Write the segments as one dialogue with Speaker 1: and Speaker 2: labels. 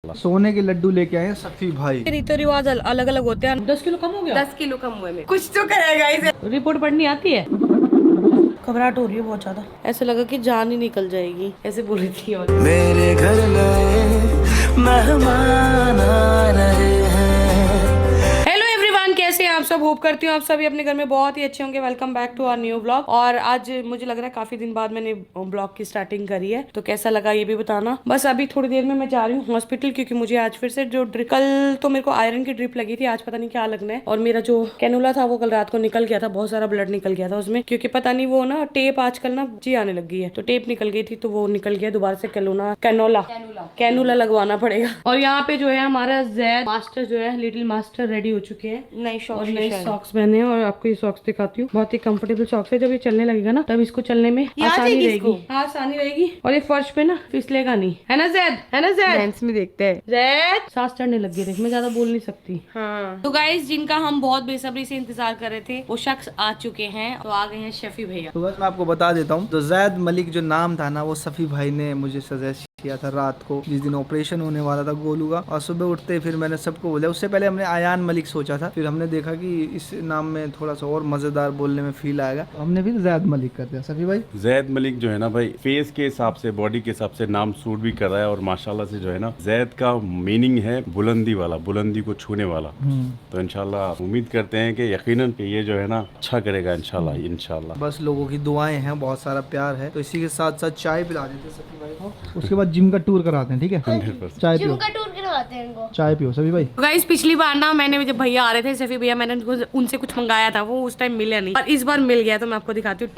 Speaker 1: सोने के लड्डू लेके आए हैं सफी भाई।
Speaker 2: रीति रिवाज अलग अलग होते हैं। 10 किलो कम हो गया।
Speaker 3: 10 किलो कम हुए में कुछ तो करेगा इसे।
Speaker 2: रिपोर्ट पढ़नी आती है। घबराहट हो रही है बहुत ज्यादा, ऐसे लगा कि जान ही निकल जाएगी, ऐसे बोल रही थी। और
Speaker 4: मेरे घर मेहमान आ रहे हैं।
Speaker 2: हेलो एवरीवन, कैसे हैं आप सब? होप करती हूँ आप सभी अपने घर में बहुत ही अच्छे होंगे। Welcome back to our new blog. और आज मुझे लग रहा है काफी दिन बाद मैंने ब्लॉग की स्टार्टिंग करी है, तो कैसा लगा ये भी बताना। बस अभी थोड़ी देर में मैं जा रही हूँ हॉस्पिटल, क्योंकि मुझे आज फिर से जो कल तो मेरे को आयरन की ड्रिप लगी थी, आज पता नहीं क्या लगना है। और मेरा जो कैनुला था वो कल रात को निकल गया था, बहुत सारा ब्लड निकल गया था उसमें, क्योंकि पता नहीं वो ना टेप आजकल ना जी आने लग गई है, तो टेप निकल गई थी तो वो निकल गया। दोबारा से कैनुला लगवाना पड़ेगा। और यहाँ पे जो है हमारा जैद मास्टर जो है, लिटिल मास्टर रेडी हो चुके हैं। नई सॉक्स पहने हैं और आपको ये सॉक्स दिखाती हूँ। बहुत ही कंफर्टेबल सॉक्स है। जब ये चलने लगेगा ना तब इसको चलने में आसानी रहेगी। हाँ, आसानी रहेगी। और ये फर्श पे ना फिसलेगा नहीं, है ना जैद? है ना जैद?
Speaker 3: डांस में देखते हैं।
Speaker 2: जैद सांस चढ़ने लग गई, देख मैं ज्यादा बोल नहीं सकती।
Speaker 3: हाँ।
Speaker 2: तो गाइस, जिनका हम बहुत बेसब्री से इंतजार कर रहे थे वो शख्स आ चुके हैं। तो आ गए हैं शफी भैया।
Speaker 1: तो बस मैं आपको बता देता हूँ, तो जैद मलिक जो नाम था ना, वो सफी भाई ने मुझे सजेस्ट किया था रात को, जिस दिन ऑपरेशन होने वाला था गोलू का। और सुबह उठते फिर मैंने सबको बोला। उससे पहले हमने आयान मलिक सोचा था, फिर हमने देखा कि इस नाम में थोड़ा सा और मजेदार बोलने में फील आएगा, तो हमने फिर जैद मलिक कर दिया। सफी भाई,
Speaker 5: जैद मलिक जो है ना भाई, फेस के हिसाब से, बॉडी के हिसाब से नाम सूट भी कर रहा है। और माशाल्लाह से जो है ना, जैद का मीनिंग है बुलंदी वाला, बुलंदी को छूने वाला। तो इंशाल्लाह उम्मीद करते हैं कि यकीनन कि ये जो है ना अच्छा करेगा इंशाल्लाह।
Speaker 1: बस लोगों की दुआएं हैं, बहुत सारा प्यार है। तो इसी के साथ साथ चाय पिला देते हैं सफी भाई को, उसके बाद जिम का टूर कराते हैं, ठीक है?
Speaker 5: 100%।
Speaker 1: चाय पियो, चाय पियो सभी भाई।
Speaker 2: गाइस, पिछली बार ना मैंने, जब भैया आ रहे थे सफी भैया, मैंने उनसे कुछ मंगाया था, वो उस टाइम मिला नहीं, और इस बार मिल गया। तो मैं आपको दिखाती हूँ।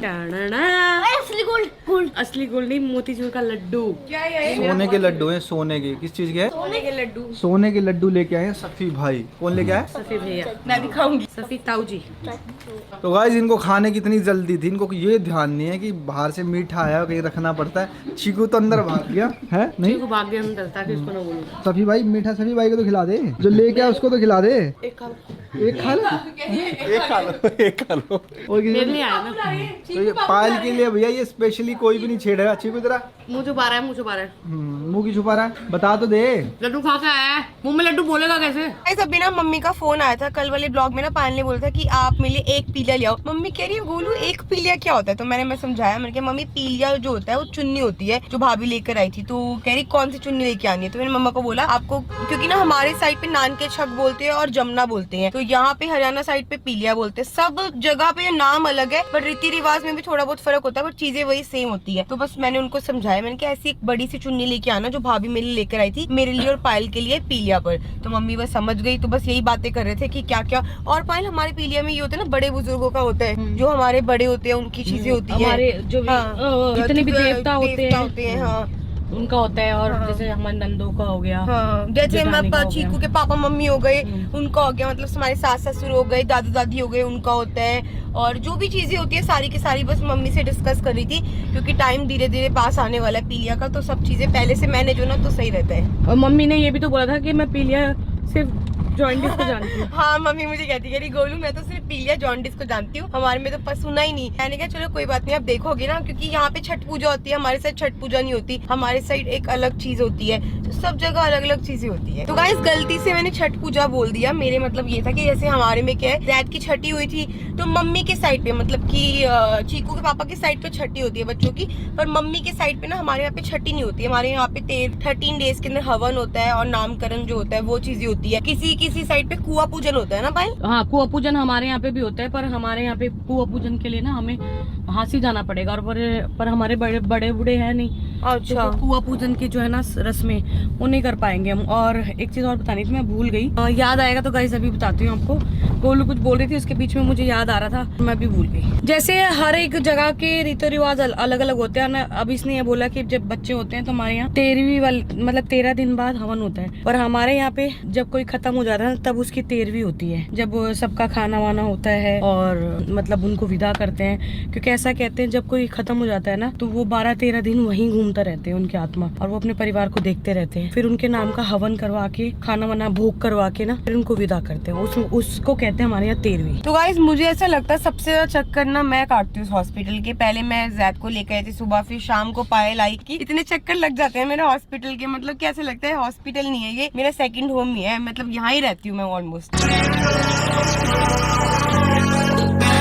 Speaker 2: असली गोल्ड नहीं, मोतीचूर का लड्डू।
Speaker 1: सोने के लड्डू हैं, सोने के। किस चीज के हैं?
Speaker 2: सोने के लड्डू।
Speaker 1: सोने के लड्डू लेके आए हैं सफी भाई। कौन लेके आए?
Speaker 2: सफी भैया।
Speaker 3: मैं दिखाऊंगी।
Speaker 2: सफी ताऊ जी।
Speaker 1: तो गाइस, इनको खाने की इतनी जल्दी थी, इनको ये ध्यान नहीं है कि बाहर से मीठा आया कहीं रखना पड़ता है। चीकू तो अंदर भाग गया है, नहीं
Speaker 2: को भाग गया अंदर, ताकि उसको ना बोलूं।
Speaker 1: सफी भाई, मीठा सफी भाई को तो खिला दे, जो लेके आया उसको तो खिला दे। एक खा लो,
Speaker 5: एक खा लो।
Speaker 1: और किसी
Speaker 2: मेरे लिए आया ना।
Speaker 1: तो ये पायल के लिए भैया, ये स्पेशली कोई भी नहीं छेड़ेगा। चीकू जरा
Speaker 2: मुंह छुपा रहा है।
Speaker 1: मुंह की छुपा रहा है, बता तो दे।
Speaker 2: लड्डू खा के आया है, मुंह में लड्डू बोलेगा कैसे?
Speaker 3: अभी ना मम्मी का फोन आया था कल वाले ब्लॉग में ना, पायल ने बोला था कि आप मेरे लिए एक पीलिया ले आओ। मम्मी कह रही है गोलू एक पीलिया क्या होता है? तो मैं समझाया, मैंने कहा मम्मी पीलिया जो होता है वो चुन्नी होती है जो भाभी लेकर आई थी। तो कह रही कौन सी चुन्नी लेके आनी है? तो मैंने मम्मा को बोला आपको, क्योंकि ना हमारे साइड पे नान के छक बोलते हैं और जमुना बोलते हैं, तो यहाँ पे हरियाणा साइड पे पीलिया बोलते हैं। सब जगह पे नाम अलग है, पर रीति रिवाज में भी थोड़ा बहुत फर्क होता है, पर चीजें वही सेम होती है। तो बस मैंने उनको समझाया, मैंने कहा ऐसी एक बड़ी सी चुन्नी लेके आना जो भाभी मेरे लिए लेकर आई थी, मेरे लिए और पायल के लिए पीलिया पर। तो मम्मी बस समझ गई। तो बस यही बातें कर रहे थे कि क्या क्या। और पायल, हमारे पीलिया में ये होता है ना, बड़े बुजुर्गों का होता है, जो हमारे बड़े होते हैं उनकी चीजें होती है,
Speaker 2: हमारे जो भी जितने भी देवता होते हैं,
Speaker 3: हाँ
Speaker 2: उनका होता है। और जैसे हमारे नंदों का हो गया,
Speaker 3: हाँ, जैसे हमारे चीकू के पापा मम्मी हो गए उनका हो गया, मतलब हमारे सास ससुर हो गए, दादा दादी हो गए, उनका होता है। और जो भी चीजें होती है सारी की सारी बस मम्मी से डिस्कस कर रही थी, क्योंकि टाइम धीरे धीरे पास आने वाला है पीलिया का, तो सब चीजें पहले से मैनेज होना तो सही रहता है।
Speaker 2: और मम्मी ने ये भी तो बोला था कि मैं पीलिया सिर्फ जॉन्डिस को जानती हूँ।
Speaker 3: हाँ, मम्मी मुझे कहती है गोलू मैं तो सिर्फ पीलिया जॉन्डिस को जानती हूँ, हमारे में तो सुना ही नहीं। मैंने कहा चलो कोई बात नहीं, आप देखोगे ना, क्योंकि यहाँ पे छठ पूजा होती है, हमारे साइड छठ पूजा नहीं होती, हमारे साइड एक अलग चीज होती है। तो सब जगह अलग अलग चीजें होती है। तो गाइस, गलती से मैंने छठ पूजा बोल दिया। मेरे मतलब ये था कि जैसे हमारे में क्या है, जैद की छठी हुई थी, तो मम्मी के साइड पे, मतलब की चीकू के पापा के साइड पे छठी होती है बच्चों की, पर मम्मी के साइड पे ना हमारे यहाँ पे छठी नहीं होती है। हमारे यहाँ पे 13 डेज के अंदर हवन होता है और नामकरण जो होता है वो चीजें होती है। किसी किसी साइड पे कुआ पूजन होता है ना भाई?
Speaker 2: हाँ, कुआ पूजन हमारे यहाँ पे भी होता है, पर हमारे यहाँ पे कुआ पूजन के लिए ना हमें हांसी जाना पड़ेगा, और पर हमारे बड़े बूढ़े हैं नहीं।
Speaker 3: अच्छा,
Speaker 2: तो कुआ पूजन की जो है ना रस्में वो नहीं कर पाएंगे हम। और एक चीज और बतानी थी, मैं भूल गई, याद आएगा तो गाइस अभी बताती हूँ आपको। गोलू कुछ बोल रही थी, उसके बीच में मुझे याद आ रहा था, मैं भी भूल गई। जैसे हर एक जगह के रीति रिवाज अलग अलग होते हैं ना। अब इसने ये बोला कि जब बच्चे होते हैं तो हमारे यहाँ 13 दिन बाद हवन होता है, पर हमारे यहाँ पे जब कोई खत्म हो जाता है तब उसकी 13वीं होती है, जब सबका खाना वाना होता है और मतलब उनको विदा करते हैं। क्योंकि ऐसा कहते हैं जब कोई खत्म हो जाता है ना, तो वो 12-13 दिन वहीं घूमता रहते हैं उनके आत्मा, और वो अपने परिवार को देखते रहते हैं। फिर उनके नाम का हवन करवा के, खाना वाना भोग करवा के ना, फिर उनको विदा करते हैं। उसको कहते कहते हैं हमारे यहाँ 13वीं।
Speaker 3: तो गाइस मुझे ऐसा लगता है सबसे ज्यादा चक्कर ना मैं काटती हूँ हॉस्पिटल के। पहले मैं जैद को लेकर आई थी सुबह, फिर शाम को पायल आई कि इतने चक्कर लग जाते हैं मेरे हॉस्पिटल के। मतलब कैसे लगता है हॉस्पिटल नहीं है ये, मेरा सेकंड होम ही है। मतलब यहाँ ही रहती हूँ मैं ऑलमोस्ट।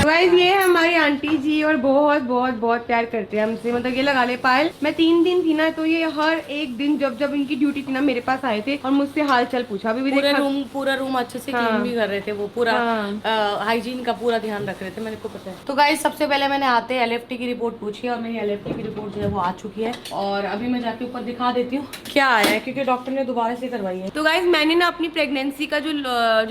Speaker 3: गाइस ये है हमारी आंटी जी और बहुत बहुत बहुत प्यार करते हैं हमसे। मतलब ये लगा ले पायल, मैं 3 दिन थी ना तो ये हर एक दिन जब इनकी ड्यूटी थी ना मेरे पास आए थे और मुझसे हाल चाल पूछा। अभी भी
Speaker 2: पूरा रूम अच्छे से क्लीन भी कर रहे थे, वो पूरा हाइजीन का पूरा ध्यान रख रहे थे, मेरे को पता है। तो गाइस सबसे पहले मैंने आते LFT की रिपोर्ट पूछी और मेरी LFT की रिपोर्ट जो है वो आ चुकी है और अभी मैं जाके ऊपर दिखा देती हूँ क्या आया है, क्योंकि डॉक्टर ने दोबारा से करवाई है।
Speaker 3: तो गाइस मैंने ना अपनी प्रेगनेंसी का जो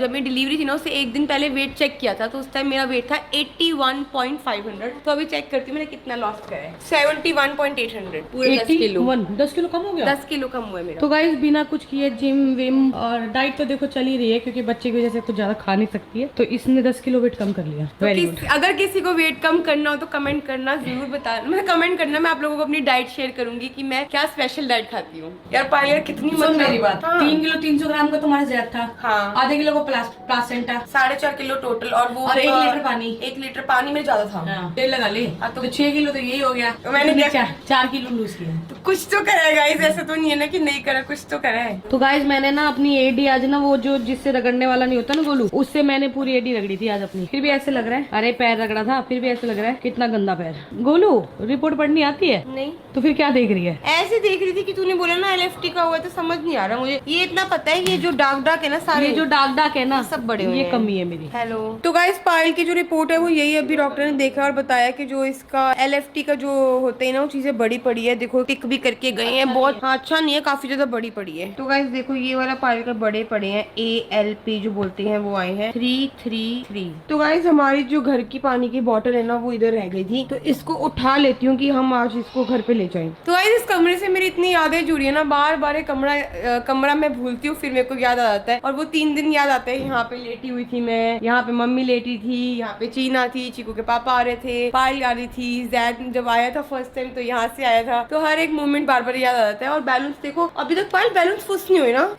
Speaker 3: जब मेरी डिलीवरी थी ना उससे एक दिन पहले वेट चेक किया था, तो उस टाइम मेरा वेट था 81.500। तो अभी चेक करती हूँ मैंने कितना लॉस करा है। 71.800, पूरे 10 किलो।
Speaker 2: 10 किलो कम हो गया।
Speaker 3: 10 किलो कम हुआ है मेरा।
Speaker 2: तो गाइस बिना कुछ किए जिम विम और डाइट तो देखो चल ही रही है, क्योंकि बच्चे की वजह से तो ज्यादा खा नहीं सकती है, तो इसने 10 किलो वेट कम कर लिया।
Speaker 3: तो
Speaker 2: वेरी गुड।
Speaker 3: अगर किसी को वेट कम करना हो तो कमेंट करना, जरूर बता, मतलब कमेंट करना। मैं आप लोगों को अपनी डाइट शेयर करूंगी कि मैं क्या स्पेशल डाइट खाती हूँ। यार पायल कितनी
Speaker 2: सुन मेरी बात,
Speaker 3: हाँ।
Speaker 2: 3 किलो 300 ग्राम का तुम्हारा ज़्यादा था।
Speaker 3: हाँ।
Speaker 2: आधे किलो को प्लासेंटा,
Speaker 3: 4.5 किलो टोटल और वो
Speaker 2: और 1 लीटर पानी।
Speaker 3: 1 लीटर पानी में ज्यादा था।
Speaker 2: तेल लगा ले तो 6 किलो तो यही हो गया।
Speaker 3: मैंने क्या
Speaker 2: 4 किलो लूज किया।
Speaker 3: तो कुछ तो करा है गाइस, ऐसा तो नहीं है ना कि नहीं करा, कुछ तो करा है।
Speaker 2: तो गाइस मैंने ना अपनी एडी आज ना वो जो जिससे रगड़ने वाला नहीं होता ना गोलू, उससे मैंने पूरी एडी रगड़ी थी आज अपनी। फिर भी ऐसे लग रहा है, अरे पैर रगड़ा था फिर भी ऐसे लग रहा है कितना गंदा पैर। गोलू रिपोर्ट पढ़नी आती है?
Speaker 3: नहीं।
Speaker 2: तो फिर क्या देख रही है?
Speaker 3: ऐसे देख रही थी कि तूने बोला ना LFT का हुआ, तो समझ नहीं आ रहा मुझे। ये इतना पता है ये जो डाक है ना सारे,
Speaker 2: ये जो डाक है ना
Speaker 3: सब बड़े हुए
Speaker 2: ये
Speaker 3: हैं।
Speaker 2: कमी है मेरी।
Speaker 3: हेलो। तो गाइस पायल की जो रिपोर्ट है वो यही, अभी डॉक्टर ने देखा और बताया कि जो इसका LFT का जो होते हैं ना वो चीजें बड़ी पड़ी है। देखो टिक भी करके गए हैं बहुत। हाँ, अच्छा नहीं है, काफी ज्यादा बड़ी पड़ी है। तो गाइस देखो ये वाला पायल का बड़े पड़े हैं, ALP जो बोलते हैं वो आए हैं 333। तो गाइस हमारी जो घर की पानी की बोतल है ना वो इधर रह गई थी, तो इसको उठा लेती हूँ कि हम आज इसको घर पे ले जाएं। तो गाइस इस कमरे से मेरी इतनी यादें जुड़ी है ना, बार बार कमरा मैं भूलती हूँ, फिर मेरे को याद आ जाता है। और वो 3 दिन याद आते हैं, यहाँ पे लेटी हुई थी मैं, यहाँ पे मम्मी लेटी थी, यहाँ पे चीना थी, चीकू के पापा आ रहे थे, पायल आ रही थी, जैद जब आया था फर्स्ट टाइम तो यहाँ से आया था। तो हर एक मोमेंट बार बार याद आ जाता है। और बैलेंस देखो अभी तक पायल बैलेंस फुस नहीं हुई ना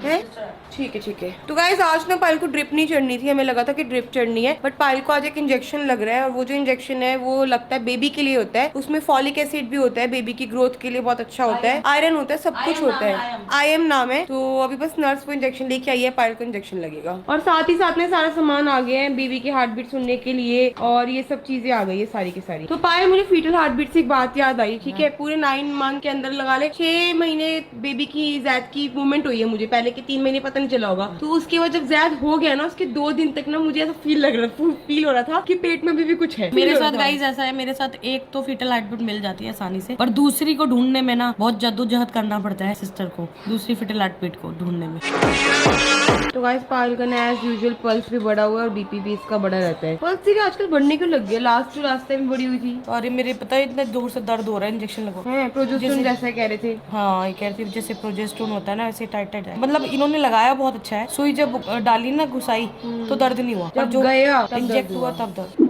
Speaker 3: है। ठीक है। तो गाइस आज ना पायल को ड्रिप नहीं चढ़नी थी, हमें लगा था कि ड्रिप चढ़नी है, बट पायल को आज एक इंजेक्शन लग रहा है। और वो जो इंजेक्शन है वो लगता है बेबी के लिए होता है, उसमें फॉलिक एसिड भी होता है, बेबी की ग्रोथ के लिए बहुत अच्छा होता है, आयरन होता है, सब कुछ होता है। IM नाम है। तो अभी बस नर्स को इंजेक्शन लेके आई है, पायल को इंजेक्शन लगेगा। और साथ ही साथ में सारा सामान आ गया है बेबी की हार्ट बीट सुनने के लिए, और ये सब चीजें आ गई है सारी की सारी। तो पायल मुझे फीटल हार्ट बीट से एक बात याद आई, ठीक है, पूरे 9 मंथ के अंदर लगा ले 6 महीने बेबी की जैद की मूवमेंट हुई है मुझे, पहले के 3 महीने पता नहीं चला होगा। तो उसके बाद जब जैद हो गया ना उसके 2 दिन तक ना मुझे ऐसा फील हो रहा था कि पेट में भी कुछ है।
Speaker 2: मेरे साथ गाइस ऐसा है, मेरे साथ एक तो फीटल हार्ट बीट मिल जाती है आसानी से, पर दूसरी को ढूंढने में ना बहुत जद्दोजहद करना पड़ता है सिस्टर को, दूसरी फीटल हार्ट बीट को ढूंढने में।
Speaker 3: तो गाइस पायल का ना एज यूजुअल पल्स भी बढ़ा हुआ है और BP भी इसका बढ़ा रहता है। पल्स भी आजकल बढ़ने क्यों लग गया? लास्ट टाइम बड़ी हुई थी।
Speaker 2: अरे मेरे पता है इतना जोर से दर्द हो रहा है, इंजेक्शन लगो
Speaker 3: है प्रोजेस्टेरोन जैसा कह रहे थे।
Speaker 2: हाँ ये कह रही थी जैसे प्रोजेस्टेरोन होता है ना वैसे टाइट है। मतलब इन्होंने लगाया बहुत अच्छा है, सुई जब डाली ना घुसाई तो दर्द नहीं हुआ,
Speaker 3: जब
Speaker 2: जो
Speaker 3: गया
Speaker 2: इंजेक्ट हुआ तब दर्द।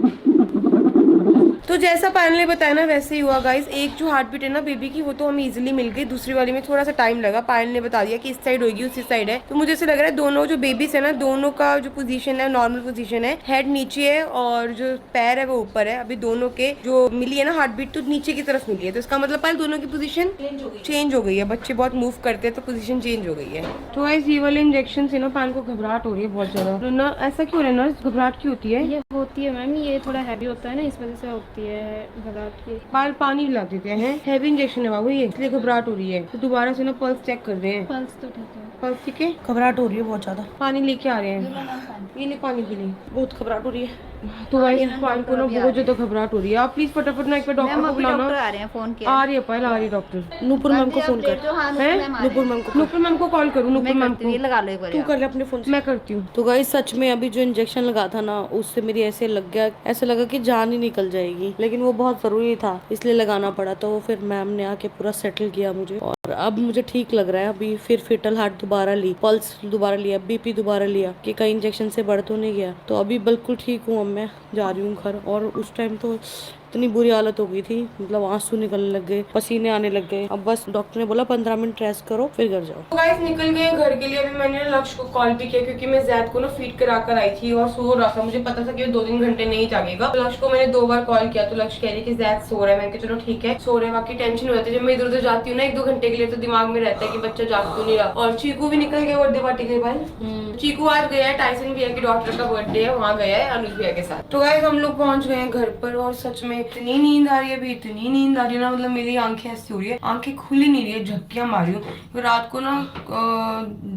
Speaker 3: तो जैसा पायल ने बताया ना वैसे ही हुआ गाइस। एक जो हार्ट बीट है ना बेबी की वो तो हमें इजीली मिल गई, दूसरी वाली में थोड़ा सा टाइम लगा। पायल ने बता दिया कि इस साइड होगी उसी साइड है। तो मुझे ऐसे लग रहा है दोनों जो बेबीज है ना दोनों का जो पोजीशन है नॉर्मल पोजीशन है, हेड नीचे है और जो पैर है वो ऊपर है। अभी दोनों के जो मिली है ना हार्ट बीट तो नीचे की तरफ मिली है, तो इसका मतलब पायल दोनों की पोजीशन चेंज हो गई है। बच्चे बहुत मूव करते हैं तो पोजीशन चेंज हो गई है। तो गाइस ये वाले इंजेक्शन से ना पायल को घबराहट हो रही है बहुत ज्यादा। तो ना ऐसा क्यों है ना, घबराहट क्यों होती है?
Speaker 6: ये होती है मैम, ये थोड़ा हैवी होता है ना इस वजह से होती है घबराहट की।
Speaker 3: पायल पानी पिला देते हैं, हैवी इंजेक्शन है बाबू ये, इसलिए घबराहट हो रही है। तो दोबारा से ना पल्स चेक कर रहे हैं।
Speaker 6: पल्स तो ठीक है।
Speaker 3: पल्स ठीक है,
Speaker 2: घबराहट हो रही है बहुत ज्यादा।
Speaker 3: पानी लेके आ रहे हैं, ये ले पानी के लिए।
Speaker 2: बहुत घबराहट हो रही है।
Speaker 3: तो गाइस पायल को ना बहुत ज्यादा घबराहट हो रही है। आप प्लीज फटाफट ना एक बार डॉक्टर को बुलाना।
Speaker 6: आ रहे हैं फोन के।
Speaker 3: आ रही है पायल, आ रही है डॉक्टर।
Speaker 2: नूपुर मैम को फोन कर,
Speaker 3: नूपुर मैम को कॉल करूँ? नूपुर मैम को
Speaker 6: लगा लो एक बार।
Speaker 2: तू कर ले अपने फोन से।
Speaker 3: मैं करती हूँ।
Speaker 2: तो गाइस सच में अभी जो इंजेक्शन लगा था ना उससे मेरी ऐसे लग गया, ऐसे लगा कि जान ही निकल जाएगी, लेकिन वो बहुत जरूरी था इसलिए लगाना पड़ा। तो फिर मैम ने आके पूरा सेटल किया मुझे और अब मुझे ठीक लग रहा है। अभी फिर फीटल हार्ट दोबारा ली, पल्स दोबारा लिया, BP दोबारा लिया कि कहीं इंजेक्शन से बढ़ तो नहीं गया। तो अभी बिल्कुल ठीक हूँ। अब मैं जा रही हूँ घर। और उस टाइम तो इतनी बुरी हालत हो गई थी, मतलब आंसू निकलने लग गए, पसीने आने लग गए। अब बस डॉक्टर ने बोला 15 मिनट रेस्ट करो फिर घर जाओ।
Speaker 3: तो गाइस निकल गए घर के लिए। अभी मैंने लक्ष्य को कॉल भी किया क्योंकि मैं जैद को ना फीड करा कर आई थी और सो रहा था। मुझे पता था कि वो 2-3 घंटे नहीं जागेगा। तो लक्ष्य को मैंने 2 बार कॉल किया तो लक्ष्य कह रही कि जैद सो रहा है। मैंने कहा चलो ठीक है सो रहे हैं। बाकी टेंशन हो जाती है जब मैं इधर उधर जाती हूँ ना 1-2 घंटे के लिए, तो दिमाग में रहता है कि बच्चा जाग तो नहीं रहा। और चीकू भी निकल गया बर्थडे पार्टी के बाद। चीकू आज गया है टाइसन भैया की डॉक्टर का बर्थडे है, वहाँ गया है अनुज भैया के साथ। तो गाइस हम लोग पहुंच गए हैं घर पर और सच में इतनी नींद आ रही है, अभी इतनी नींद आ रही है ना, मतलब मेरी आंखें ऐसी हो रही है, आंखें खुल ही नहीं रही है, झपकियां मार रही हूँ। रात को ना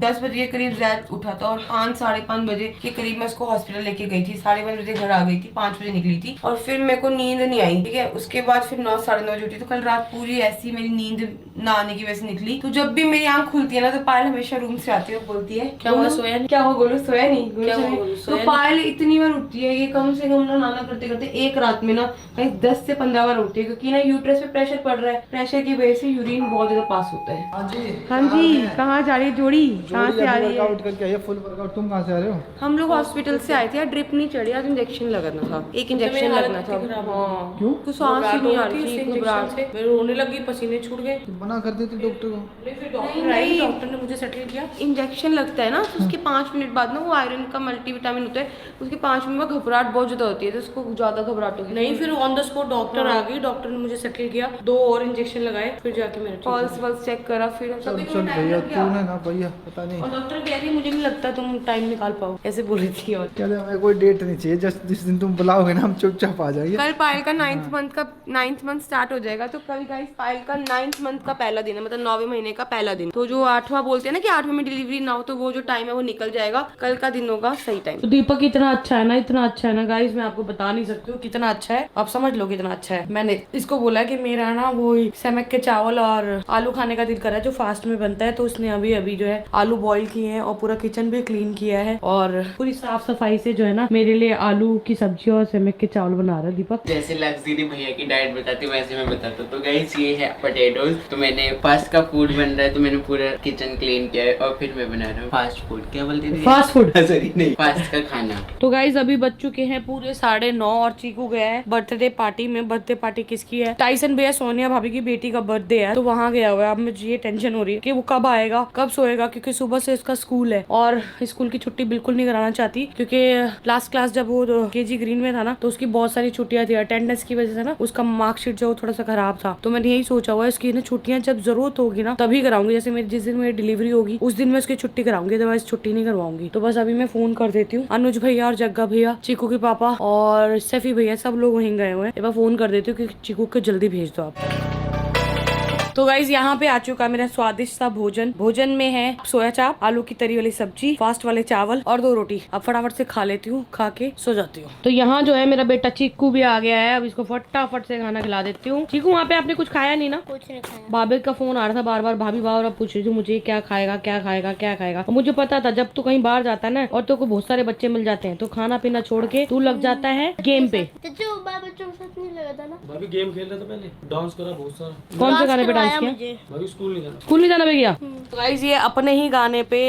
Speaker 3: 10 बजे के करीब जैद उठा था और 5-5:30 बजे के करीब मैं उसको हॉस्पिटल लेके गई थी। 5:30 बजे घर आ गई थी, 5 बजे निकली थी और फिर मेरे को नींद नहीं आई। ठीक है, उसके बाद फिर 9-9:30 बजे उठी। तो कल रात पूरी ऐसी मेरी नींद ना आने की वजह से निकली। तो जब भी मेरी आंख खुलती है ना तो पायल हमेशा रूम से आती है और बोलती है
Speaker 2: क्या हुआ, सोया नहीं?
Speaker 3: क्या हुआ गोलू, सोया नहीं?
Speaker 2: क्या हुआ गोलू,
Speaker 3: तो
Speaker 2: सोया नहीं?
Speaker 3: पायल इतनी बार उठती है, ये कम से कम ना नाना करते करते एक रात में ना कहीं 10 से 15 बार उठती है क्योंकि ना यूट्रस पे प्रेशर पड़ रहा है। प्रेशर की वजह से यूरिन बहुत ज्यादा पास होता है।
Speaker 1: हाँ जी,
Speaker 3: हाँ जी, कहाँ जा रही है जोड़ी? कहाँ से आ रही है?
Speaker 1: वर्कआउट करके आइए, फुल वर्कआउट। तुम कहाँ से आ रहे हो?
Speaker 3: हम लोग हॉस्पिटल से आए थे यार, ड्रिप नहीं चढ़ी, आज इंजेक्शन लगना था, एक इंजेक्शन लगना था। हाँ
Speaker 1: क्यों?
Speaker 3: तो सांस ही नहीं आ रही थी, घबराहट से
Speaker 2: मैं रोने लगी, पसीने छूट गए।
Speaker 1: मना कर देते डॉक्टर को।
Speaker 2: फिर डॉक्टर आई, डॉक्टर ने मुझे सेटल किया।
Speaker 3: इंजेक्शन लगता है ना तो उसके 5 मिनट बाद ना वो आयरन का मल्टीविटामिन होता है, उसके 5 मिनट में घबराहट बहुत ज्यादा होती है तो उसको ज्यादा घबराहट होगी।
Speaker 2: नहीं, फिर ऑन द स्पॉट डॉक्टर आ गई, डॉक्टर ने मुझे सेटल किया, 2 और इंजेक्शन लगाए, फिर जाके मेरा ठीक हुआ।
Speaker 3: पल्स वल्स चेक करा फिर
Speaker 1: चल चल भैया, तूने ना भैया पता नहीं
Speaker 2: और डॉक्टर कह रही मुझे नहीं लगता तुम टाइम निकाल पाओ, ऐसे बोल रही थी। और
Speaker 1: क्या, हमें कोई डेट नहीं चाहिए, जस्ट जिस दिन तुम बुलाओगे ना हम चुपचाप आ जाएंगे।
Speaker 3: कल पायल का 9th मंथ स्टार्ट हो जाएगा। तो कल गाइस पायल का 9th मंथ का पहला दिन है, मतलब 9वें महीने का पहला दिन। तो जो 8वां बोलते हैं ना कि 8वें में डिलीवरी ना हो, तो वो जो टाइम है वो निकल जाएगा। कल का दिन होगा सही टाइम।
Speaker 2: तो दीपक इतना अच्छा है ना, इतना अच्छा है ना गाइस, मैं आपको बता नहीं सकती हूँ कितना अच्छा है। आप समझ लो कितना अच्छा है। मैंने इसको बोला कि मेरा ना वो सेमक के चावल और आलू खाने का दिल कर रहा है जो फास्ट में बनता है, तो उसने अभी जो है आलू बॉईल किए हैं और पूरा किचन भी क्लीन किया है और पूरी साफ सफाई से जो है ना मेरे लिए आलू की सब्जी और सेमक के चावल बना रहा है दीपक।
Speaker 7: जैसे लग्जरी भैया की डाइट बताती वैसे मैं बताता हूँ। तो गाइस ये है पोटैटोज। तो मैंने फास्ट का फूड बन रहा है तो मैंने पूरा किचन क्लीन किया है और फिर मैं बना रहा हूँ फास्ट फूड। क्या बोलते थे?
Speaker 2: Fast food?
Speaker 7: सॉरी नहीं, फास्ट का खाना।
Speaker 2: तो गाइज अभी बज चुके हैं पूरे 9:30 और चीकू गया है बर्थडे पार्टी में। बर्थडे पार्टी किसकी है? टाइसन भैया सोनिया भाभी की बेटी का बर्थडे है, तो वहाँ गया हुआ है। अब मुझे ये टेंशन हो रही है कि वो कब आएगा, कब सोएगा, क्योंकि सुबह से इसका स्कूल है और स्कूल की छुट्टी बिल्कुल नहीं कराना चाहती क्योंकि लास्ट क्लास जब वो केजी ग्रीन में था ना तो उसकी बहुत सारी छुट्टियां थी अटेंडेंस की वजह से ना, उसका मार्कशीट जो थोड़ा सा खराब था। तो मैंने यही सोचा हुआ है इसकी ना छुट्टियां जब जरूरत होगी ना तभी कराऊंगी, जैसे मेरी जिस दिन मेरी डिलीवरी होगी उस दिन मैं उसकी छुट्टी कराऊंगी, अदरवाइज छुट्टी नहीं करवाऊंगी। तो बस अभी मैं फोन कर देती हूँ। अनुज भैया और जग्गा भैया, चीकू के पापा और सैफी भैया सब लोग वहीं गए हुए हैं। एक बार फोन कर देती हूँ कि चीकू को जल्दी भेज दो आप। तो गाइज यहाँ पे आ चुका मेरा स्वादिष्ट सा भोजन। भोजन में है सोया चाप, आलू की तरी वाली सब्जी, फास्ट वाले चावल और 2 रोटी। अब फटाफट से खा लेती हूँ, खा के सो जाती हूँ। तो यहाँ जो है मेरा बेटा चीकू भी आ गया है, अब इसको फटाफट से खाना खिला देती हूँ। चीकू वहाँ पे आपने कुछ खाया नहीं ना?
Speaker 6: कुछ नहीं खाया।
Speaker 2: भाभी का फोन आ रहा था बार बार, भाभी बार पूछ रही थी मुझे क्या खाएगा क्या खाएगा क्या खाएगा। और मुझे पता था जब तू कहीं बाहर जाता है ना और तो को बहुत सारे बच्चे मिल जाते हैं तो खाना पीना छोड़ के तू लग जाता है गेम पे।
Speaker 6: जो बच्चों के साथ नहीं लगा था ना,
Speaker 8: भाभी गेम खेल रहा था, पहले डांस करा बहुत सारा।
Speaker 2: कौन से गाने पे डांस किया?
Speaker 6: मुझे
Speaker 8: भाभी स्कूल नहीं जाना।
Speaker 2: स्कूल नहीं जाना भैया? तो गाइस ये अपने ही गाने पे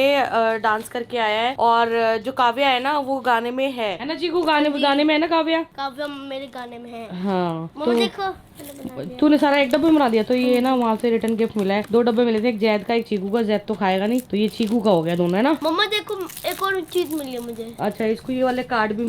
Speaker 2: डांस करके आया है और जो काव्या है ना वो गाने में है ना चीकू? गाने में है ना काव्या?
Speaker 6: काव्या मेरे गाने में है।
Speaker 2: हाँ
Speaker 6: मम्मा देखो मैंने बना दिया।
Speaker 2: तूने सारा एक डब्बे में बना दिया। तो ये ना वहाँ से रिटर्न गिफ्ट मिला है, 2 डब्बे मिले थे, एक जैद का एक चीकू का। जैद तो खाएगा नहीं तो ये चीकू का हो गया दोनों, है ना?
Speaker 6: मम्मा देखो एक और चीज मिली है मुझे।
Speaker 2: अच्छा, इसको ये वाले कार्ड भी